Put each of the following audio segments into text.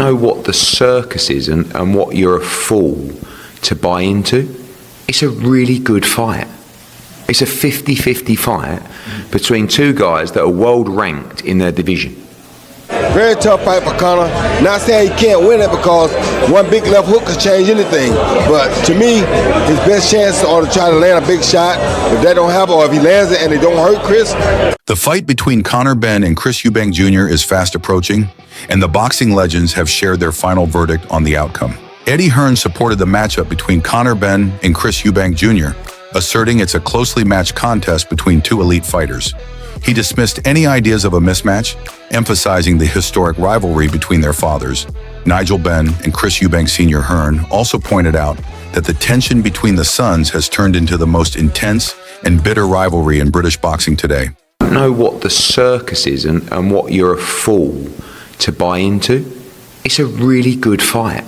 know what the circus is and what you're a fool to buy into. It's a really good fight. It's a 50-50 fight between two guys that are world ranked in their division. Very tough fight for Conor. Not saying he can't win it because one big left hook could change anything. But to me, his best chance are to try to land a big shot. If that don't happen, or if he lands it and it don't hurt Chris. The fight between Conor Benn and Chris Eubank Jr. is fast approaching, and the boxing legends have shared their final verdict on the outcome. Eddie Hearn supported the matchup between Conor Benn and Chris Eubank Jr., asserting it's a closely matched contest between two elite fighters. He dismissed any ideas of a mismatch, emphasizing the historic rivalry between their fathers. Nigel Benn and Chris Eubank Sr. Hearn also pointed out that the tension between the sons has turned into the most intense and bitter rivalry in British boxing today. I don't know what the circus is and what you're a fool to buy into. It's a really good fight.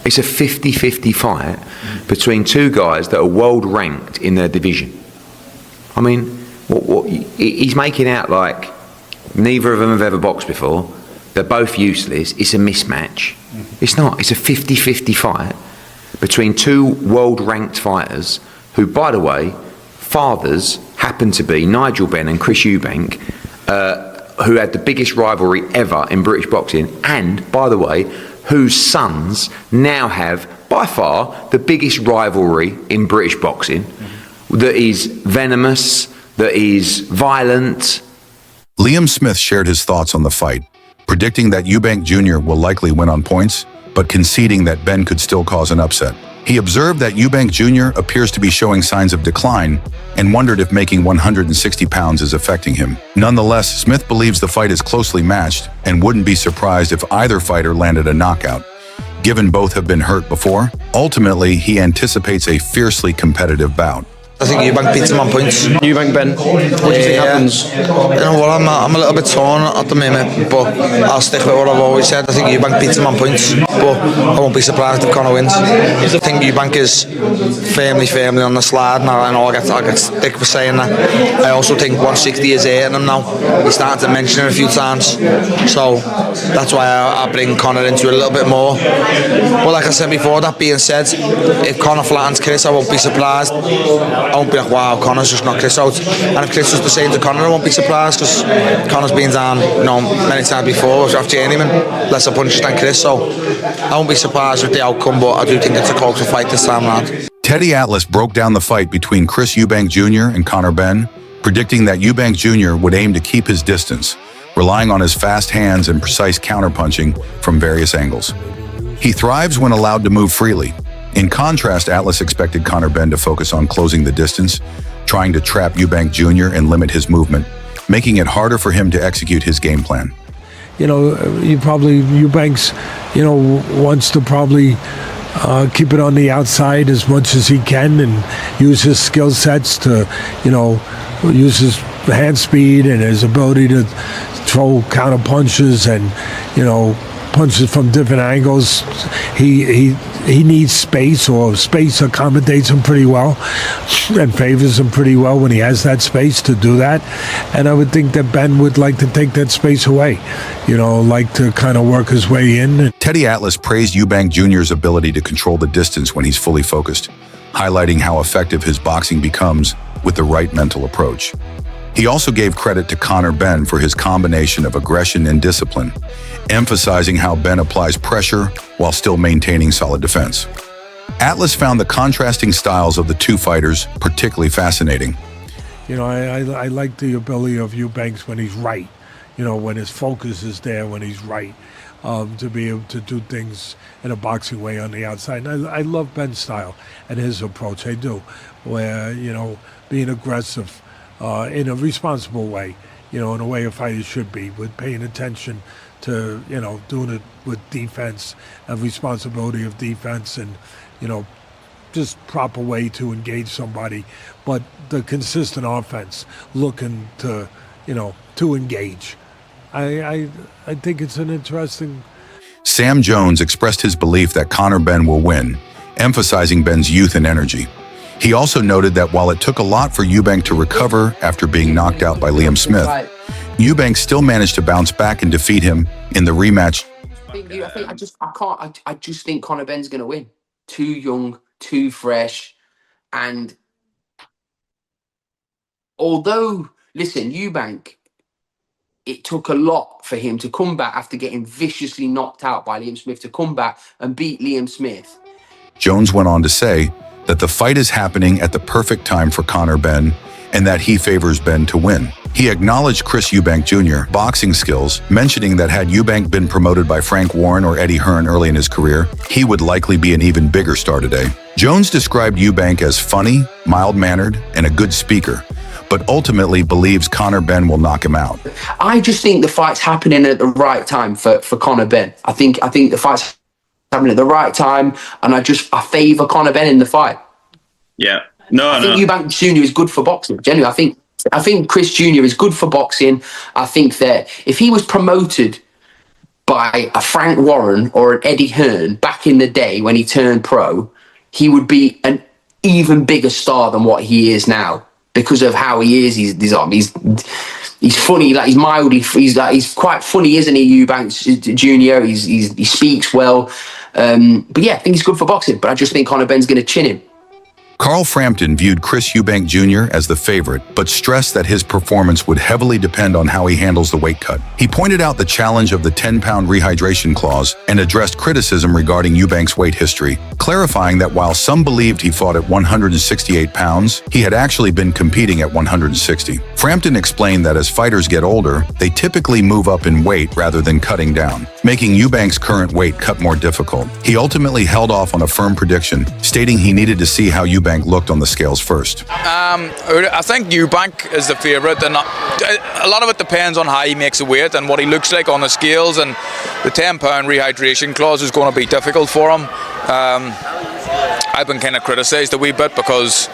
It's a 50-50 fight between two guys that are world ranked in their division. I mean, he's making out like neither of them have ever boxed before. They're both useless. It's a mismatch. It's not. It's a 50-50 fight between two world-ranked fighters who, by the way, fathers happen to be Nigel Benn and Chris Eubank, who had the biggest rivalry ever in British boxing, and, by the way, whose sons now have, by far, the biggest rivalry in British boxing, that is venomous, that is violent. Liam Smith shared his thoughts on the fight, predicting that Eubank Jr. will likely win on points, but conceding that Benn could still cause an upset. He observed that Eubank Jr. appears to be showing signs of decline and wondered if making 160 pounds is affecting him. Nonetheless, Smith believes the fight is closely matched and wouldn't be surprised if either fighter landed a knockout. Given both have been hurt before, ultimately he anticipates a fiercely competitive bout. I think Eubank beats him on points. Eubank Benn, what do you think happens? You know what, I'm a little bit torn at the moment, but I'll stick with what I've always said. I think Eubank beats him on points, but I won't be surprised if Conor wins. I think Eubank is firmly on the slide, and I know I get stick for saying that. I also think 160 is hurting him now. He's starting to mention it a few times, so that's why I bring Conor into it a little bit more. But like I said before, that being said, if Conor flattens Chris, I won't be surprised. I won't be like, wow, Conor's just knocked Chris out. And if Chris was the same to Conor, I won't be surprised, because Conor's been down, many times before off journeyman, lesser punches than Chris, so I won't be surprised with the outcome, but I do think it's a closer fight this time round. Teddy Atlas broke down the fight between Chris Eubank Jr. and Conor Benn, predicting that Eubank Jr. would aim to keep his distance, relying on his fast hands and precise counterpunching from various angles. He thrives when allowed to move freely. In contrast, Atlas expected Conor Benn to focus on closing the distance, trying to trap Eubank Jr. and limit his movement, making it harder for him to execute his game plan. Eubanks, wants to probably keep it on the outside as much as he can and use his skill sets to, use his hand speed and his ability to throw counter punches and, punches from different angles. He needs space, or space accommodates him pretty well and favors him pretty well when he has that space to do that. And I would think that Ben would like to take that space away, like to kind of work his way in. Teddy Atlas praised Eubank Jr.'s ability to control the distance when he's fully focused, highlighting how effective his boxing becomes with the right mental approach. He also gave credit to Conor Benn for his combination of aggression and discipline, emphasizing how Benn applies pressure while still maintaining solid defense. Atlas found the contrasting styles of the two fighters particularly fascinating. I like the ability of Eubanks when he's right, when his focus is there, when he's right, to be able to do things in a boxing way on the outside. And I love Benn's style and his approach, I do, where, being aggressive, in a responsible way, in a way a fighter should be, with paying attention to, doing it with defense, a responsibility of defense, and, just proper way to engage somebody, but the consistent offense, looking to, to engage. I think it's an interesting. Sam Jones expressed his belief that Conor Benn will win, emphasizing Benn's youth and energy. He also noted that while it took a lot for Eubank to recover after being knocked out by Liam Smith, Eubank still managed to bounce back and defeat him in the rematch. I just think Conor Benn's going to win. Too young, too fresh, and although, listen, Eubank, it took a lot for him to come back after getting viciously knocked out by Liam Smith to come back and beat Liam Smith. Jones went on to say that the fight is happening at the perfect time for Conor Benn and that he favors Benn to win. He acknowledged Chris Eubank Jr. boxing skills, mentioning that had Eubank been promoted by Frank Warren or Eddie Hearn early in his career, he would likely be an even bigger star today. Jones described Eubank as funny, mild-mannered, and a good speaker, but ultimately believes Conor Benn will knock him out. I just think the fight's happening at the right time for Conor Benn. I think the fight's happening at the right time, and I favour Conor Benn in the fight. Yeah. I think Eubank Jr. is good for boxing. Genuinely, I think Chris Jr. is good for boxing. I think that if he was promoted by a Frank Warren or an Eddie Hearn back in the day when he turned pro, he would be an even bigger star than what he is now because of how he is. He's funny, like he's mild. He's quite funny, isn't he, Eubank Jr.? He speaks well. But yeah, I think he's good for boxing. But I just think Conor Benn's going to chin him. Carl Frampton viewed Chris Eubank Jr. as the favorite, but stressed that his performance would heavily depend on how he handles the weight cut. He pointed out the challenge of the 10-pound rehydration clause and addressed criticism regarding Eubank's weight history, clarifying that while some believed he fought at 168 pounds, he had actually been competing at 160. Frampton explained that as fighters get older, they typically move up in weight rather than cutting down, making Eubank's current weight cut more difficult. He ultimately held off on a firm prediction, stating he needed to see how Eubank looked on the scales first. I think Eubank is the favourite, and a lot of it depends on how he makes the weight and what he looks like on the scales, and the 10-pound rehydration clause is going to be difficult for him. I've been kind of criticised a wee bit because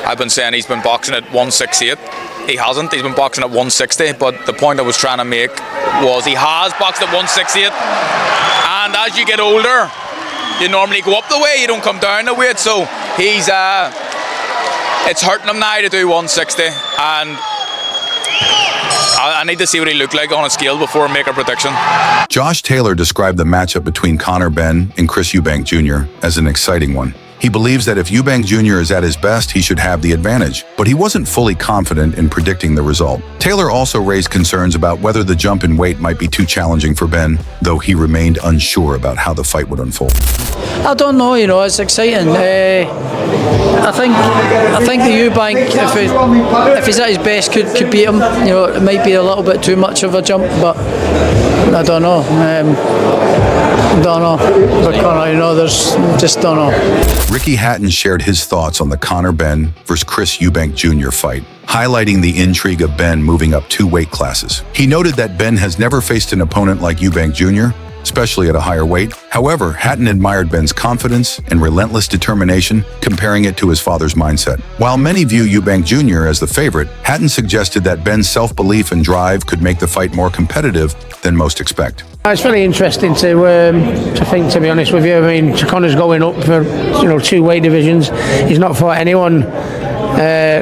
I've been saying he's been boxing at 168. He hasn't, he's been boxing at 160, but the point I was trying to make was he has boxed at 168, and as you get older, you normally go up the weight, you don't come down the weight, so he's it's hurting him now to do 160, and I need to see what he looked like on a scale before I make a prediction. Josh Taylor described the matchup between Conor Benn and Chris Eubank Jr. as an exciting one. He believes that if Eubank Jr. is at his best, he should have the advantage, but he wasn't fully confident in predicting the result. Taylor also raised concerns about whether the jump in weight might be too challenging for Benn, though he remained unsure about how the fight would unfold. I don't know, it's exciting. I think the Eubank, if he's at his best, could beat him. It might be a little bit too much of a jump, but I don't know. But Conor, there's just don't know. Ricky Hatton shared his thoughts on the Conor Benn versus Chris Eubank Jr. fight, highlighting the intrigue of Benn moving up 2 weight classes. He noted that Benn has never faced an opponent like Eubank Jr., especially at a higher weight. However, Hatton admired Benn's confidence and relentless determination, comparing it to his father's mindset. While many view Eubank Jr. as the favorite, Hatton suggested that Benn's self-belief and drive could make the fight more competitive than most expect. It's very interesting to think, to be honest with you. I mean, Conor's going up for 2 weight divisions. He's not fought anyone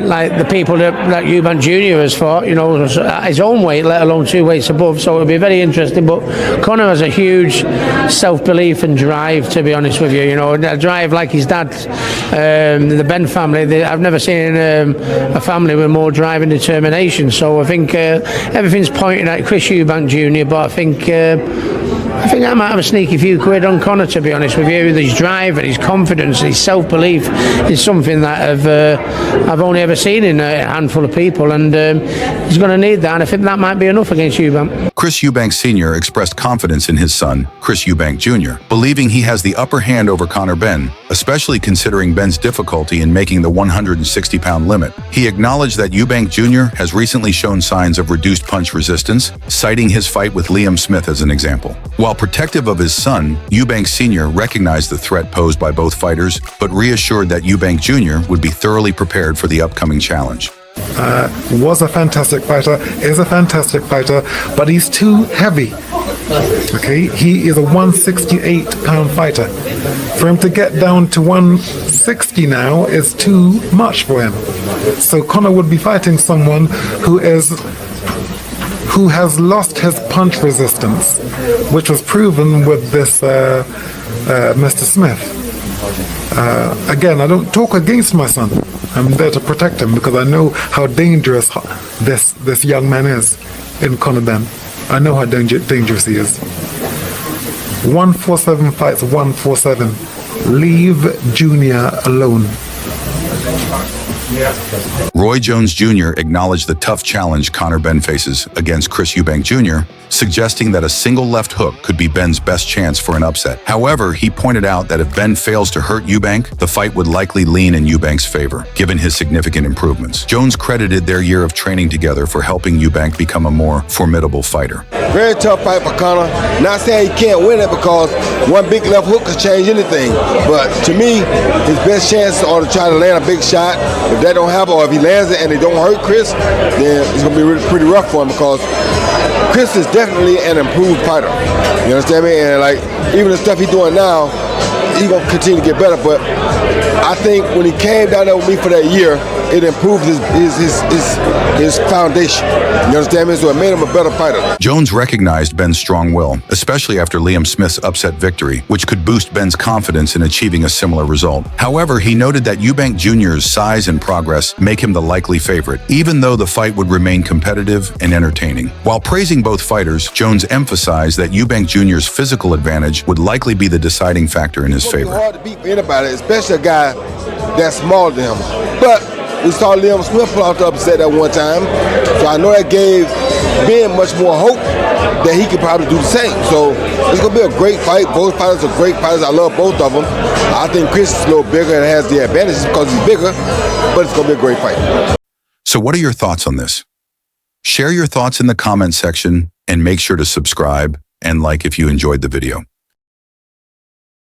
like the people that Eubank Jr. has fought, at his own weight, let alone 2 weights above. So it'll be very interesting. But Conor has a huge self-belief and drive, to be honest with you. A drive like his dad, the Benn family. I've never seen a family with more drive and determination. So I think everything's pointing at Chris Eubank Jr. But I think I might have a sneaky few quid on Conor, to be honest with you. His drive and his confidence, his self-belief is something that I've only ever seen in a handful of people, and he's going to need that, and I think that might be enough against Eubank. Chris Eubank Sr. expressed confidence in his son, Chris Eubank Jr., believing he has the upper hand over Conor Benn, especially considering Benn's difficulty in making the 160-pound limit. He acknowledged that Eubank Jr. has recently shown signs of reduced punch resistance, citing his fight with Liam Smith as an example. While protective of his son, Eubank Sr. recognized the threat posed by both fighters, but reassured that Eubank Jr. would be thoroughly prepared for the upcoming challenge. Was a fantastic fighter, is a fantastic fighter, but he's too heavy. Okay, he is a 168-pound fighter. For him to get down to 160 now is too much for him. So Conor would be fighting someone who who has lost his punch resistance, which was proven with this Mr. Smith. Again, I don't talk against my son. I'm there to protect him because I know how dangerous this young man is in Conor Benn. I know how dangerous he is. 147 fights 147. Leave Junior alone. Roy Jones Jr. acknowledged the tough challenge Conor Benn faces against Chris Eubank Jr., suggesting that a single left hook could be Benn's best chance for an upset. However, he pointed out that if Benn fails to hurt Eubank, the fight would likely lean in Eubank's favor, given his significant improvements. Jones credited their year of training together for helping Eubank become a more formidable fighter. Very tough fight for Conor. Not saying he can't win it because one big left hook could change anything. But to me, his best chance are to try to land a big shot. If that don't happen, or if he lands it and it don't hurt Chris, then it's going to be pretty rough for him because Chris is definitely an improved fighter. You understand me? And like even the stuff he's doing now, he's gonna continue to get better. But I think when he came down there with me for that year, it improved his foundation. You understand me? So it made him a better fighter. Jones recognized Benn's strong will, especially after Liam Smith's upset victory, which could boost Benn's confidence in achieving a similar result. However, he noted that Eubank Jr.'s size and progress make him the likely favorite, even though the fight would remain competitive and entertaining. While praising both fighters, Jones emphasized that Eubank Jr.'s physical advantage would likely be the deciding factor in his favor. It's hard to beat anybody, especially a guy that's smaller than him. But we saw Liam Smith pull out the upset at one time, so I know that gave Ben much more hope that he could probably do the same. So it's going to be a great fight. Both fighters are great fighters. I love both of them. I think Chris is a little bigger and has the advantage because he's bigger, but it's going to be a great fight. So what are your thoughts on this? Share your thoughts in the comment section and make sure to subscribe and like if you enjoyed the video.